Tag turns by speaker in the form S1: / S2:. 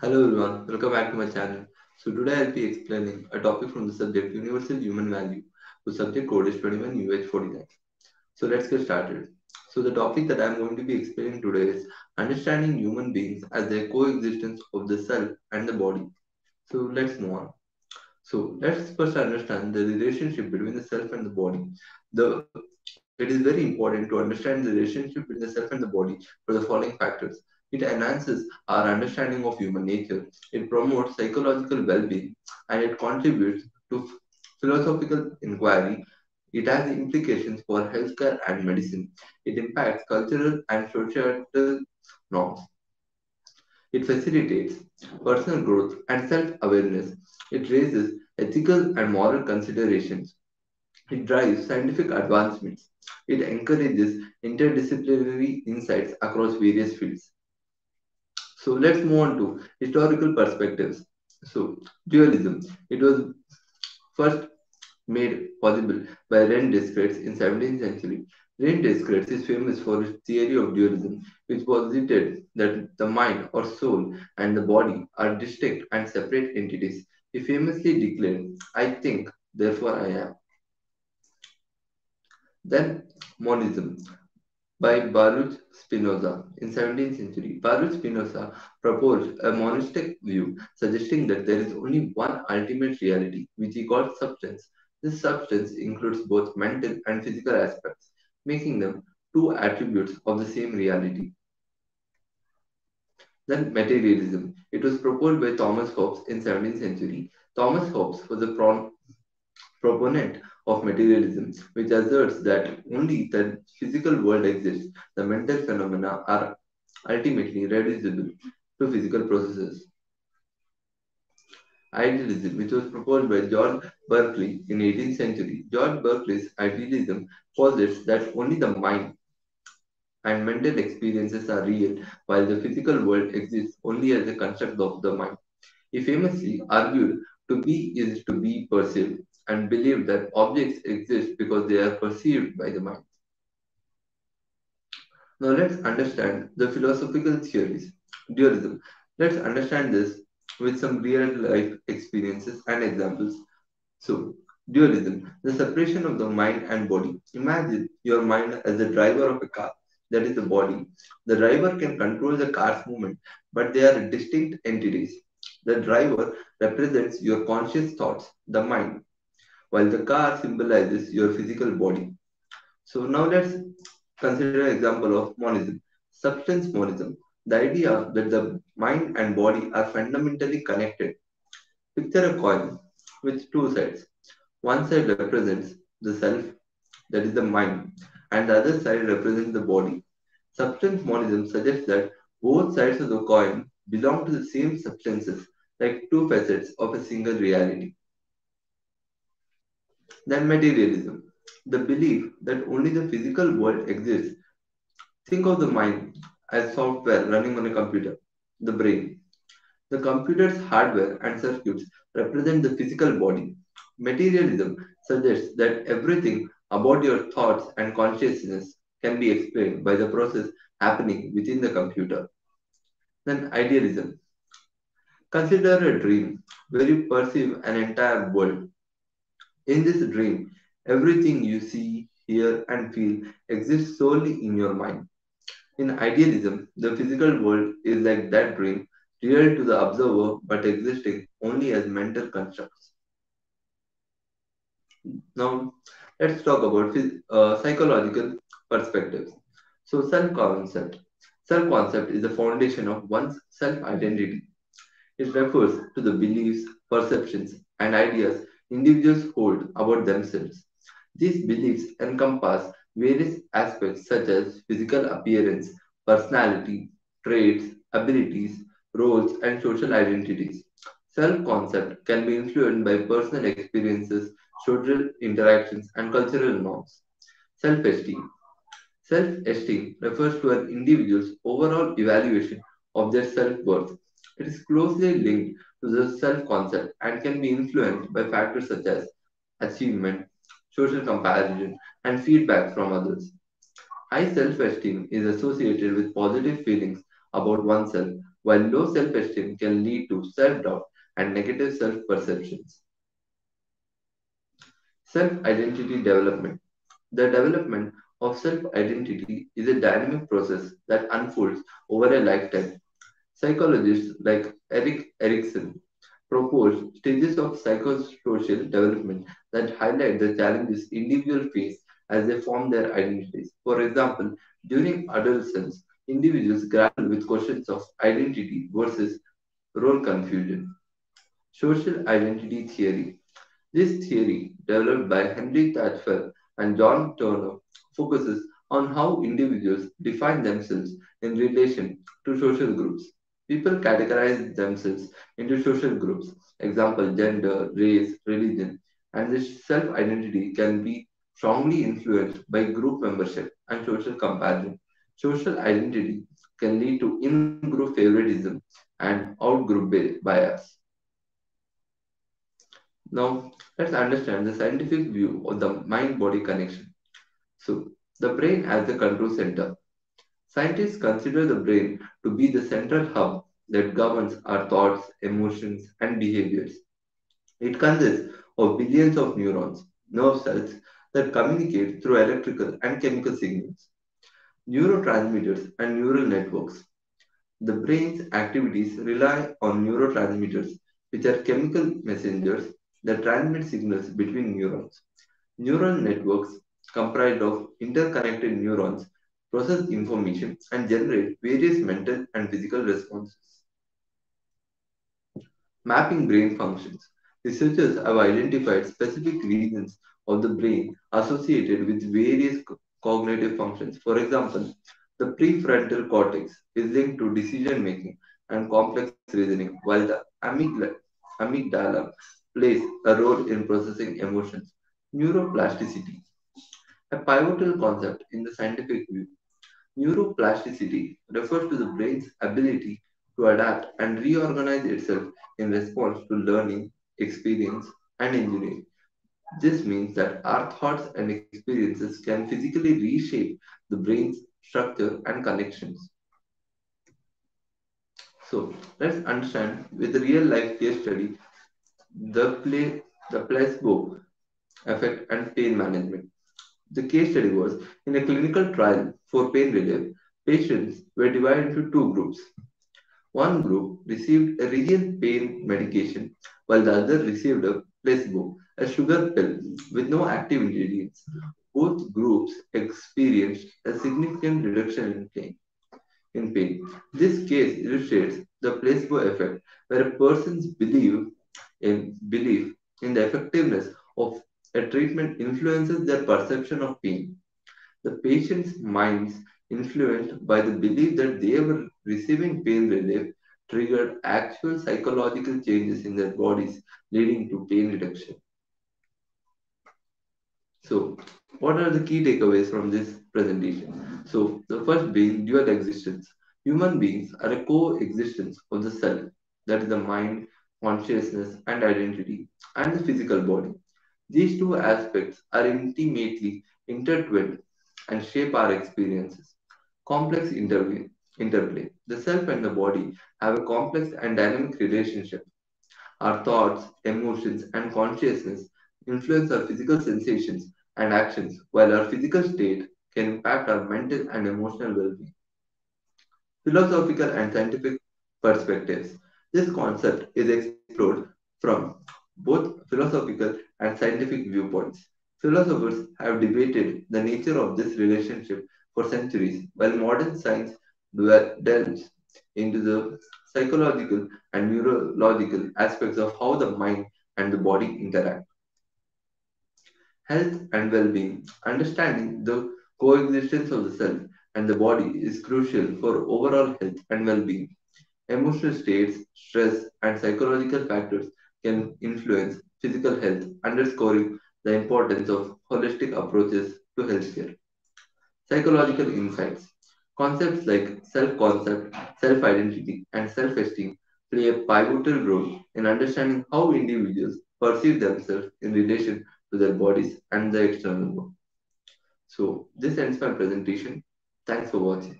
S1: Hello everyone, welcome back to my channel. So today I'll be explaining a topic from the subject Universal Human Value, whose subject code is 21 UH49. So let's get started. So the topic that I'm going to be explaining today is understanding human beings as their coexistence of the self and the body. So let's move on. So let's first understand the relationship between the self and the body. It is very important to understand the relationship between the self and the body for the following factors. It enhances our understanding of human nature. It promotes psychological well-being, and it contributes to philosophical inquiry. It has implications for healthcare and medicine. It impacts cultural and societal norms. It facilitates personal growth and self-awareness. It raises ethical and moral considerations. It drives scientific advancements. It encourages interdisciplinary insights across various fields. So let's move on to historical perspectives. So dualism. It was first made possible by Rene Descartes in 17th century. Rene Descartes is famous for his theory of dualism, which posited that the mind or soul and the body are distinct and separate entities. He famously declared, I think, therefore I am. Then monism by Baruch Spinoza in 17th century. Baruch Spinoza proposed a monistic view, suggesting that there is only one ultimate reality, which he called substance. This substance includes both mental and physical aspects, making them two attributes of the same reality. Then materialism. It was proposed by Thomas Hobbes in 17th century. Thomas Hobbes was a proponent of materialism, which asserts that only the physical world exists, the mental phenomena are ultimately reducible to physical processes. Idealism, which was proposed by John Berkeley in 18th century. John Berkeley's idealism posits that only the mind and mental experiences are real, while the physical world exists only as a construct of the mind. He famously argued to be is to be perceived and believed that objects exist because they are perceived by the mind. Now let's understand the philosophical theories. Dualism. Let's understand this with some real life experiences and examples. So, dualism, the separation of the mind and body. Imagine your mind as the driver of a car, that is the body. The driver can control the car's movement, but they are distinct entities. The driver represents your conscious thoughts, the mind, while the car symbolizes your physical body. So now let's consider an example of monism. Substance monism, the idea that the mind and body are fundamentally connected. Picture a coin with two sides. One side represents the self, that is the mind, and the other side represents the body. Substance monism suggests that both sides of the coin belong to the same substances, like two facets of a single reality. Then materialism, the belief that only the physical world exists. Think of the mind as software running on a computer, the brain. The computer's hardware and circuits represent the physical body. Materialism suggests that everything about your thoughts and consciousness can be explained by the process happening within the computer. Then idealism. Consider a dream where you perceive an entire world. In this dream, everything you see, hear, and feel exists solely in your mind. In idealism, the physical world is like that dream, real to the observer but existing only as mental constructs. Now, let's talk about psychological perspectives. So, self concept. Self concept is the foundation of one's self identity. It refers to the beliefs, perceptions, and ideas individuals hold about themselves. These beliefs encompass various aspects such as physical appearance, personality, traits, abilities, roles, and social identities. Self concept can be influenced by personal experiences, social interactions, and cultural norms. Self esteem. Self esteem refers to an individual's overall evaluation of their self worth. It is closely linked to the self concept and can be influenced by factors such as achievement, social comparison, and feedback from others. High self esteem is associated with positive feelings about oneself, while low self-esteem can lead to self-doubt and negative self-perceptions. Self-identity development. The development of self-identity is a dynamic process that unfolds over a lifetime. Psychologists like Erik Erikson propose stages of psychosocial development that highlight the challenges individuals face as they form their identities. For example, during adolescence, individuals grapple with questions of identity versus role confusion. Social identity theory. This theory, developed by Henry Tatchell and John Turner, focuses on how individuals define themselves in relation to social groups. People categorize themselves into social groups, example gender, race, religion, and this self-identity can be strongly influenced by group membership and social comparison. Social identity can lead to in-group favoritism and out-group bias. Now, let's understand the scientific view of the mind-body connection. So, the brain as the control center. Scientists consider the brain to be the central hub that governs our thoughts, emotions, and behaviors. It consists of billions of neurons, nerve cells that communicate through electrical and chemical signals, neurotransmitters, and neural networks. The brain's activities rely on neurotransmitters, which are chemical messengers that transmit signals between neurons. Neural networks, comprised of interconnected neurons, process information and generate various mental and physical responses. Mapping brain functions. Researchers have identified specific regions of the brain associated with various cognitive functions. For example, the prefrontal cortex is linked to decision making and complex reasoning, while the amygdala plays a role in processing emotions. Neuroplasticity, a pivotal concept in the scientific view. Neuroplasticity refers to the brain's ability to adapt and reorganize itself in response to learning, experience, and engineering. This means that our thoughts and experiences can physically reshape the brain's structure and connections. So let's understand with a real life case study the placebo effect and pain management. The case study was in a clinical trial for pain relief, patients were divided into two groups. One group received a real pain medication, while the other received a placebo, a sugar pill with no active ingredients. Both groups experienced a significant reduction in pain. This case illustrates the placebo effect, where a person's belief in the effectiveness of a treatment influences their perception of pain. The patient's minds, influenced by the belief that they were receiving pain relief, triggered actual psychological changes in their bodies, leading to pain reduction. So, what are the key takeaways from this presentation? So, the first being dual existence. Human beings are a coexistence of the self, that is the mind, consciousness, and identity, and the physical body. These two aspects are intimately intertwined and shape our experiences. Complex interplay. The self and the body have a complex and dynamic relationship. Our thoughts, emotions, and consciousness influence our physical sensations and actions, while our physical state can impact our mental and emotional well being. Philosophical and scientific perspectives. This concept is explored from both philosophical and scientific viewpoints. Philosophers have debated the nature of this relationship for centuries, while modern science delves into the psychological and neurological aspects of how the mind and the body interact. Health and well being. Understanding the coexistence of the self and the body is crucial for overall health and well being. Emotional states, stress, and psychological factors can influence physical health, underscoring the importance of holistic approaches to healthcare. Psychological insights. Concepts like self concept, self identity, and self esteem play a pivotal role in understanding how individuals perceive themselves in relation to their bodies and the external world. So, this ends my presentation. Thanks for watching.